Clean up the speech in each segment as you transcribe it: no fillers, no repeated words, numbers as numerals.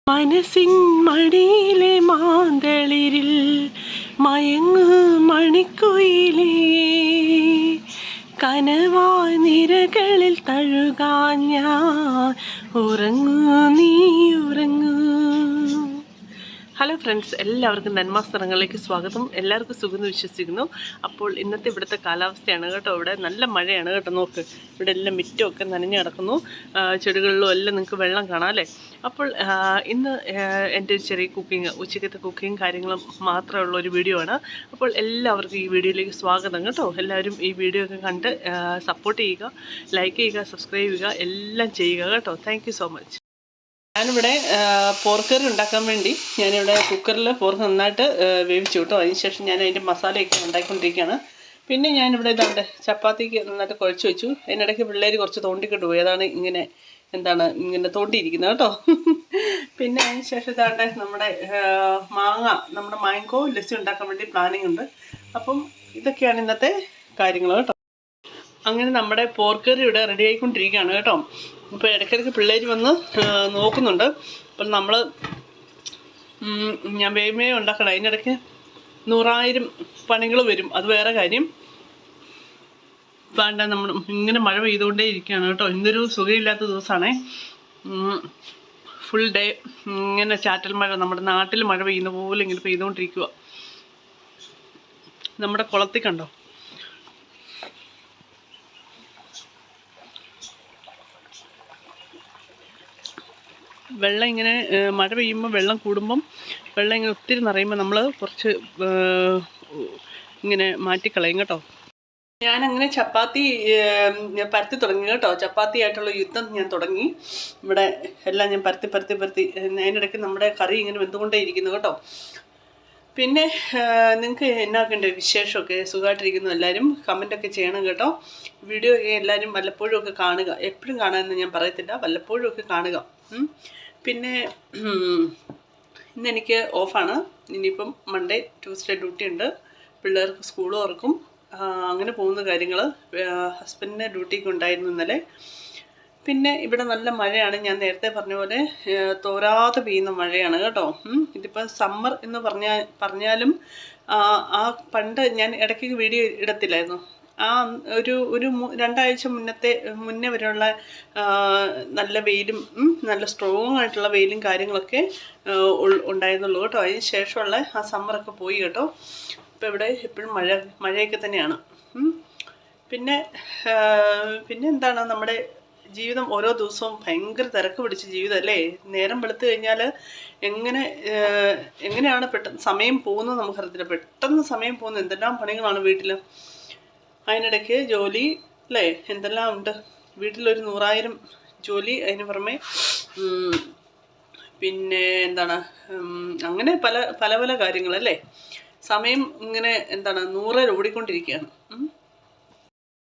മനസ്സിൻ മടിയിലെ മാന്തളിരിൽ മയങ്ങു മണിക്കുയിലേ, കനവായി നിരകളിൽ തഴുകാൻ ഞാൻ ഉറങ്ങൂ, നീ ഉറങ്ങൂ. ഹലോ ഫ്രണ്ട്സ്, എല്ലാവർക്കും നന്മാസ്തരങ്ങളിലേക്ക് സ്വാഗതം. എല്ലാവർക്കും സുഖമെന്ന് വിശ്വസിക്കുന്നു. അപ്പോൾ ഇന്നത്തെ ഇവിടുത്തെ കാലാവസ്ഥയാണ് കേട്ടോ. ഇവിടെ നല്ല മഴയാണ് കേട്ടോ. നോക്ക്, ഇവിടെ എല്ലാം മിറ്റമൊക്കെ നനഞ്ഞു കിടക്കുന്നു. ചെടികളിലും എല്ലാം നിങ്ങൾക്ക് വെള്ളം കാണാം അല്ലേ. അപ്പോൾ ഇന്ന് എൻ്റെ ഒരു ചെറിയ കുക്കിങ്, ഉച്ചക്കത്തെ കുക്കിങ് കാര്യങ്ങളും മാത്രമുള്ള ഒരു വീഡിയോ ആണ്. അപ്പോൾ എല്ലാവർക്കും ഈ വീഡിയോയിലേക്ക് സ്വാഗതം കേട്ടോ. എല്ലാവരും ഈ വീഡിയോ ഒക്കെ കണ്ട് സപ്പോർട്ട് ചെയ്യുക, ലൈക്ക് ചെയ്യുക, സബ്സ്ക്രൈബ് ചെയ്യുക, എല്ലാം ചെയ്യുക കേട്ടോ. Thank you so much. ഞാനിവിടെ പോർക്ക് കറി ഉണ്ടാക്കാൻ വേണ്ടി ഞാനിവിടെ കുക്കറിൽ പോർക്ക് നന്നായിട്ട് വേവിച്ചു കേട്ടോ. അതിനുശേഷം ഞാൻ അതിൻ്റെ മസാലയൊക്കെ ഉണ്ടാക്കിക്കൊണ്ടിരിക്കുകയാണ്. പിന്നെ ഞാനിവിടെ ഇതാണ്ട് ചപ്പാത്തിക്ക് നന്നായിട്ട് കുഴച്ച് വെച്ചു. അതിനിടയ്ക്ക് പിള്ളേർ കുറച്ച് തോണ്ടിക്കിട്ട് പോയി. അതാണ് ഇങ്ങനെ തോണ്ടിയിരിക്കുന്നത് കേട്ടോ. പിന്നെ അതിന് ശേഷം ഇതാണ്ട് നമ്മുടെ മാങ്കോ ലസ്സി ഉണ്ടാക്കാൻ വേണ്ടി പ്ലാനിങ് ഉണ്ട്. അപ്പം ഇതൊക്കെയാണ് ഇന്നത്തെ കാര്യങ്ങൾ കേട്ടോ. അങ്ങനെ നമ്മുടെ പോർക്ക് കറി ഇവിടെ റെഡി ആയിക്കൊണ്ടിരിക്കുകയാണ് കേട്ടോ. ഇപ്പോൾ ഇടയ്ക്കിടയ്ക്ക് പിള്ളേർ വന്ന് നോക്കുന്നുണ്ട്. അപ്പം ഞാൻ വേഗമേ ഉണ്ടാക്കണം. അതിനിടയ്ക്ക് 100,000 പണികൾ വരും, അത് വേറെ കാര്യം. വേണ്ട, നമ്മൾ ഇങ്ങനെ മഴ പെയ്തുകൊണ്ടേ ഇരിക്കുകയാണ് കേട്ടോ. ഇന്നൊരു സുഖമില്ലാത്ത ദിവസമാണേ. ഫുൾ ഡേ ഇങ്ങനെ ചാറ്റൽ മഴ, നമ്മുടെ നാട്ടിൽ മഴ പെയ്യുന്ന പോലെ ഇങ്ങനെ പെയ്തുകൊണ്ടിരിക്കുക. നമ്മുടെ കുളത്തിൽ കണ്ടോ, വെള്ളം ഇങ്ങനെ മഴ പെയ്യുമ്പോൾ വെള്ളം കൂടുമ്പം വെള്ളം ഇങ്ങനെ ഒത്തിരി നിറയുമ്പോൾ നമ്മൾ കുറച്ച് ഇങ്ങനെ മാറ്റിക്കളയും കേട്ടോ. ഞാനങ്ങനെ ചപ്പാത്തി പരത്തി തുടങ്ങി കേട്ടോ. ചപ്പാത്തി ആയിട്ടുള്ള യുദ്ധം ഞാൻ തുടങ്ങി. ഇവിടെ എല്ലാം ഞാൻ പരത്തി അതിനിടയ്ക്ക് നമ്മുടെ കറി ഇങ്ങനെ വെന്തുകൊണ്ടേ ഇരിക്കുന്നു കേട്ടോ. പിന്നെ നിങ്ങൾക്ക് എന്നാക്കേണ്ട വിശേഷമൊക്കെ, സുഖമായിട്ടിരിക്കുന്നു എല്ലാവരും കമൻറ്റൊക്കെ ചെയ്യണം കേട്ടോ. വീഡിയോ എല്ലാവരും വല്ലപ്പോഴും ഒക്കെ കാണുക. എപ്പോഴും കാണാമെന്ന് ഞാൻ പറയത്തില്ല, വല്ലപ്പോഴും ഒക്കെ കാണുക. പിന്നെ ഇന്നെനിക്ക് ഓഫാണ്. ഇനിയിപ്പം മൺഡേ ട്യൂസ്ഡേ ഡ്യൂട്ടി ഉണ്ട്. പിള്ളേർക്ക് സ്കൂൾ തുറക്കും. അങ്ങനെ പോകുന്ന കാര്യങ്ങൾ. ഹസ്ബൻഡിന് ഡ്യൂട്ടിക്ക് ഉണ്ടായിരുന്നു ഇന്നലെ. പിന്നെ ഇവിടെ നല്ല മഴയാണ്. ഞാൻ നേരത്തെ പറഞ്ഞ പോലെ തോരാതെ പെയ്യുന്ന മഴയാണ് കേട്ടോ. ഇതിപ്പോൾ സമ്മർ എന്ന് പറഞ്ഞാലും പണ്ട് ഞാൻ ഇടയ്ക്ക് വീഡിയോ ഇടത്തില്ലായിരുന്നു. ഒരു 2 ആഴ്ച മുന്നേ വരെയുള്ള നല്ല വെയിലും നല്ല സ്ട്രോങ് ആയിട്ടുള്ള വെയിലും കാര്യങ്ങളൊക്കെ ഉണ്ടായിരുന്നുള്ളൂ കേട്ടോ. അതിന് ശേഷമുള്ള ആ സമ്മറൊക്കെ പോയി കേട്ടോ. ഇപ്പോൾ ഇവിടെ എപ്പോഴും മഴയൊക്കെ തന്നെയാണ്. പിന്നെ എന്താണ്, നമ്മുടെ ജീവിതം ഓരോ ദിവസവും ഭയങ്കര തിരക്ക് പിടിച്ച ജീവിതം അല്ലേ. നേരം വെളുത്ത് കഴിഞ്ഞാൽ എങ്ങനെയാണ് പെട്ടെന്ന് സമയം പോകുന്നത് നമുക്കറിയത്തില്ല. പെട്ടെന്ന് സമയം പോകുന്നത്. എന്തെല്ലാം പണികളാണ് വീട്ടിൽ. അതിനിടയ്ക്ക് ജോലി അല്ലേ, എന്തെല്ലാം ഉണ്ട് വീട്ടിലൊരു 100,000 ജോലി. അതിന് പുറമെ പിന്നെ അങ്ങനെ പല കാര്യങ്ങളല്ലേ. സമയം ഇങ്ങനെ 100 ഓടിക്കൊണ്ടിരിക്കുകയാണ്.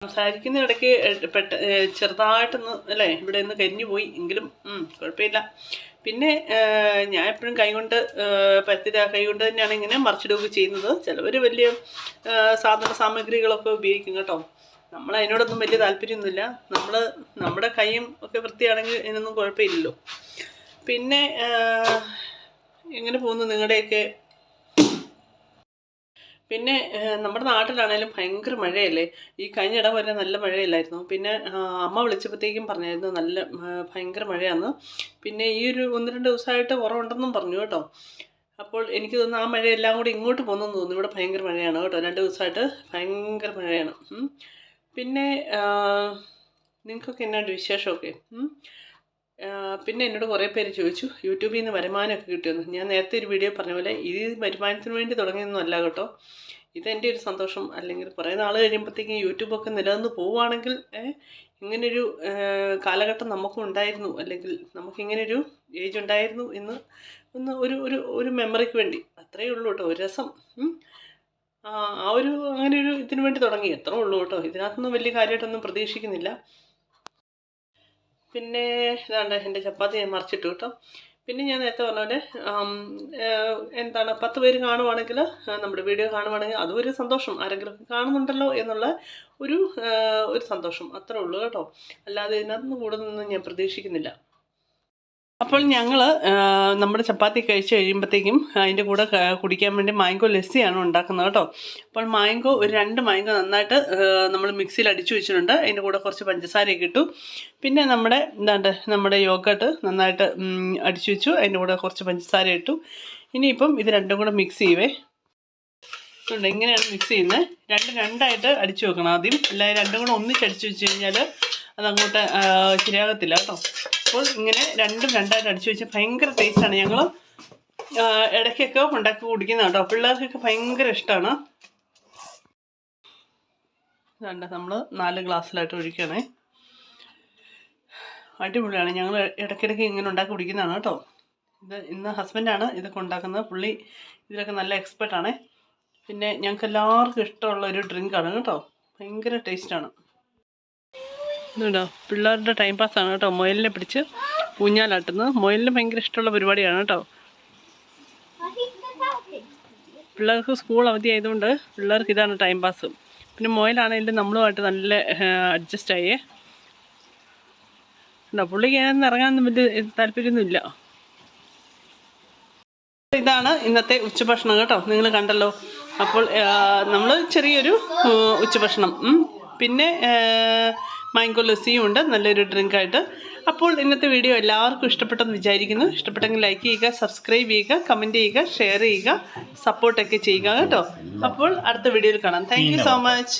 സംസാരിക്കുന്നിടയ്ക്ക് ചെറുതായിട്ടൊന്ന് അല്ലേ ഇവിടെ നിന്ന് കരിഞ്ഞു പോയി എങ്കിലും കുഴപ്പമില്ല. പിന്നെ ഞാൻ എപ്പോഴും കൈകൊണ്ട് തന്നെയാണ് ഇങ്ങനെ മറിച്ചിടുകയൊക്കെ ചെയ്യുന്നത്. ചിലവർ വലിയ സാമഗ്രികളൊക്കെ ഉപയോഗിക്കും കേട്ടോ. നമ്മൾ അതിനോടൊന്നും വലിയ താല്പര്യമൊന്നുമില്ല. നമ്മുടെ കൈയും ഒക്കെ വൃത്തിയാണെങ്കിൽ അതിനൊന്നും കുഴപ്പമില്ലല്ലോ. പിന്നെ എങ്ങനെ പോകുന്നു നിങ്ങളുടെയൊക്കെ? പിന്നെ നമ്മുടെ നാട്ടിലാണേലും ഭയങ്കര മഴയല്ലേ. ഈ കഴിഞ്ഞ ഇടം വരെ നല്ല മഴയില്ലായിരുന്നു. പിന്നെ അമ്മ വിളിച്ചപ്പോഴത്തേക്കും പറഞ്ഞായിരുന്നു ഭയങ്കര മഴയാണ്. പിന്നെ ഈ ഒരു 1-2 ദിവസമായിട്ട് കുറവുണ്ടെന്നും പറഞ്ഞു കേട്ടോ. അപ്പോൾ എനിക്ക് തോന്നുന്നു ആ മഴയെല്ലാം കൂടി ഇങ്ങോട്ട് പോകുന്നെന്ന് തോന്നുന്നു. ഇവിടെ ഭയങ്കര മഴയാണ് കേട്ടോ. 2 ദിവസമായിട്ട് ഭയങ്കര മഴയാണ്. പിന്നെ നിങ്ങൾക്കൊക്കെ എന്നാണ്ട് വിശേഷമൊക്കെ? പിന്നെ എന്നോട് കുറേ പേര് ചോദിച്ചു യൂട്യൂബിൽ നിന്ന് വരുമാനമൊക്കെ കിട്ടുമെന്ന്. ഞാൻ നേരത്തെ ഒരു വീഡിയോ പറഞ്ഞ പോലെ ഇത് വരുമാനത്തിന് വേണ്ടി തുടങ്ങിയൊന്നും അല്ല കേട്ടോ. ഇതെൻ്റെ ഒരു സന്തോഷം. അല്ലെങ്കിൽ കുറേ നാൾ കഴിയുമ്പോഴത്തേക്കും യൂട്യൂബൊക്കെ നിലനിന്ന് പോവുകയാണെങ്കിൽ ഇങ്ങനൊരു കാലഘട്ടം നമുക്കും ഉണ്ടായിരുന്നു, അല്ലെങ്കിൽ നമുക്കിങ്ങനൊരു ഏജ് ഉണ്ടായിരുന്നു എന്ന് ഒരു മെമ്മറിക്ക് വേണ്ടി, അത്രയേ ഉള്ളൂ കേട്ടോ. ഒരു രസം. അങ്ങനെയൊരു ഇതിനു വേണ്ടി തുടങ്ങി, അത്രേ ഉള്ളൂ കേട്ടോ. ഇതിനകത്തൊന്നും വലിയ കാര്യമായിട്ടൊന്നും പ്രതീക്ഷിക്കുന്നില്ല. പിന്നെ ഇതാണ്ട് എൻ്റെ ചപ്പാത്തി ഞാൻ മറിച്ചിട്ടു കേട്ടോ. പിന്നെ ഞാൻ നേരത്തെ പറഞ്ഞ പോലെ 10 പേര് കാണുവാണെങ്കിൽ, നമ്മുടെ വീഡിയോ കാണുവാണെങ്കിൽ അതും ഒരു സന്തോഷം. ആരെങ്കിലും കാണുന്നുണ്ടല്ലോ എന്നുള്ള ഒരു സന്തോഷം, അത്രേ ഉള്ളൂ കേട്ടോ. അല്ലാതെ ഇതിനകത്തുനിന്ന് കൂടുതലൊന്നും ഞാൻ പ്രതീക്ഷിക്കുന്നില്ല. അപ്പോൾ ഞങ്ങൾ നമ്മുടെ ചപ്പാത്തി കഴിച്ച് കഴിയുമ്പോഴത്തേക്കും അതിൻ്റെ കൂടെ കുടിക്കാൻ വേണ്ടി മാംഗോ ലസ്സിയാണ് ഉണ്ടാക്കുന്നത് കേട്ടോ. അപ്പോൾ മാംഗോ ഒരു 2 മാംഗോ നന്നായിട്ട് നമ്മൾ മിക്സിയിൽ അടിച്ചു വെച്ചിട്ടുണ്ട്. അതിൻ്റെ കൂടെ കുറച്ച് പഞ്ചസാരയൊക്കെ ഇട്ടു. പിന്നെ നമ്മുടെ യോഗട്ട് നന്നായിട്ട് അടിച്ചു വെച്ചു. അതിൻ്റെ കൂടെ കുറച്ച് പഞ്ചസാര ഇട്ടു. ഇനിയിപ്പം ഇത് രണ്ടും കൂടെ മിക്സ് ചെയ്യുവേ. ഇങ്ങനെയാണ് മിക്സ് ചെയ്യുന്നത്. രണ്ടായിട്ട് അടിച്ചു വെക്കണം ആദ്യം. അല്ലാതെ രണ്ടും കൂടെ ഒന്നിച്ച് അടിച്ചു വെച്ച് കഴിഞ്ഞാൽ അതങ്ങോട്ട് ശരിയാകത്തില്ല കേട്ടോ. അപ്പോൾ ഇങ്ങനെ രണ്ടായിട്ട് അടിച്ചു വെച്ചാൽ ഭയങ്കര ടേസ്റ്റാണ്. ഞങ്ങൾ ഇടയ്ക്കൊക്കെ ഉണ്ടാക്കി കുടിക്കുന്ന കേട്ടോ. പിള്ളേർക്കൊക്കെ ഭയങ്കര ഇഷ്ടമാണ്. നമ്മൾ 4 ഗ്ലാസ്സിലായിട്ട് ഒഴിക്കണേ. അടിപൊളിയാണ്. ഞങ്ങൾ ഇടയ്ക്കിടയ്ക്ക് ഇങ്ങനെ ഉണ്ടാക്കി കുടിക്കുന്നതാണ് കേട്ടോ. ഇന്ന് ഹസ്ബൻഡാണ് ഇതൊക്കെ ഉണ്ടാക്കുന്നത്. പുള്ളി ഇതിലൊക്കെ നല്ല എക്സ്പെർട്ടാണ്. പിന്നെ ഞങ്ങൾക്ക് എല്ലാവർക്കും ഇഷ്ടമുള്ള ഒരു ഡ്രിങ്കാണ് കേട്ടോ. ഭയങ്കര ടേസ്റ്റാണ്. ഇതുണ്ടോ, പിള്ളേരുടെ ടൈം പാസ്സാണ് കേട്ടോ. മുയലിനെ പിടിച്ച് ഊഞ്ഞാലാട്ടുന്നത്. മുയലിന് ഭയങ്കര ഇഷ്ടമുള്ള പരിപാടിയാണ് കേട്ടോ. പിള്ളേർക്ക് സ്കൂൾ അവധി ആയതുകൊണ്ട് പിള്ളേർക്ക് ഇതാണ് ടൈം പാസ്. പിന്നെ മുയലാണെങ്കിലും നമ്മളുമായിട്ട് നല്ല അഡ്ജസ്റ്റ് ആയേ. പുള്ളിക്ക് അതിനകത്ത് ഇറങ്ങാനൊന്നും വലിയ താല്പര്യമൊന്നുമില്ല. ഇതാണ് ഇന്നത്തെ ഉച്ചഭക്ഷണം കേട്ടോ. നിങ്ങൾ കണ്ടല്ലോ. അപ്പോൾ നമ്മൾ ചെറിയൊരു ഉച്ചഭക്ഷണം, പിന്നെ മാംഗോ ലസ്സിയും ഉണ്ട്, നല്ലൊരു ഡ്രിങ്കായിട്ട്. അപ്പോൾ ഇന്നത്തെ വീഡിയോ എല്ലാവർക്കും ഇഷ്ടപ്പെട്ടെന്ന് വിചാരിക്കുന്നു. ഇഷ്ടപ്പെട്ടെങ്കിൽ ലൈക്ക് ചെയ്യുക, സബ്സ്ക്രൈബ് ചെയ്യുക, കമൻറ്റ് ചെയ്യുക, ഷെയർ ചെയ്യുക, സപ്പോർട്ടൊക്കെ ചെയ്യുക കേട്ടോ. അപ്പോൾ അടുത്ത വീഡിയോയിൽ കാണാം. Thank you so much.